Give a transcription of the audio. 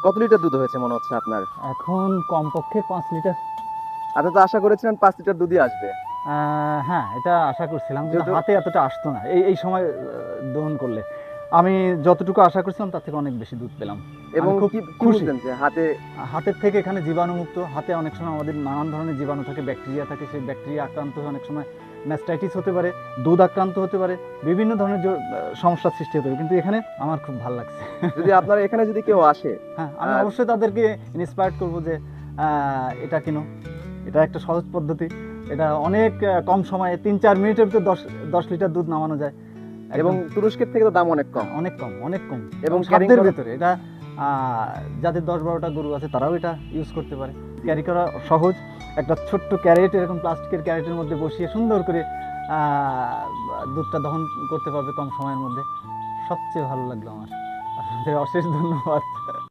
কত লিটার দুধ হয়েছে মনে হচ্ছে আপনার? এখন কমপক্ষে 5 লিটার। আপনি তো আশা করেছিলেন 5 লিটার দুধই আসবে। হ্যাঁ, এটা আশা করছিলাম, কিন্তু যেহেতু হাতে এতটা আসতো না এই সময় দহন করলে। আমি যতটুকু আশা করছিলাম তার থেকে অনেক বেশি দুধ পেলাম। এবং আমি খুব কি কি খুশি। বুঝলেন যে হাতে হাতের থেকে এখানে জীবাণুমুক্ত। হাতে অনেক সময় আমাদের নানান ধরনের জীবাণু থাকে, ব্যাকটেরিয়া থাকে, সেই ব্যাকটেরিয়া আক্রান্ত হয়ে অনেক সময় ম্যাস্টাইটিস হতে পারে, দুধ আক্রান্ত হতে পারে, বিভিন্ন ধরনের সমস্যার সৃষ্টি হতে পারে, কিন্তু এখানে আমার খুব ভালো লাগছে। যদি আপনারা এখানে যদি কেউ আসে, হ্যাঁ, আমি আর অবশ্যই তাদেরকে ইন্সপায়ার করবো যে এটা কিনো, এটা একটা সহজ পদ্ধতি, এটা অনেক কম সময়ে 3-4 মিনিটের ভিতরে 10 লিটার দুধ নামানো যায় এবং একদম। তুরস্কের থেকে তো দাম অনেক কম। অনেক কম, অনেক কম, এবং এবং carrying সাধ্যের করা- ভেতরে এটা যাদের 10-12টা গরু আছে তারাও এটা ইউজ করতে পারে। ক্যারি করা সহজ। একটা ছোট্ট ক্যারেট, এরকম প্লাস্টিকের ক্যারেটের মধ্যে বসিয়ে সুন্দর করে দুধটা দহন করতে পারবে কম সময়ের মধ্যে। সবচেয়ে ভালো লাগলো আমার। আপনাদের অশেষ ধন্যবাদ।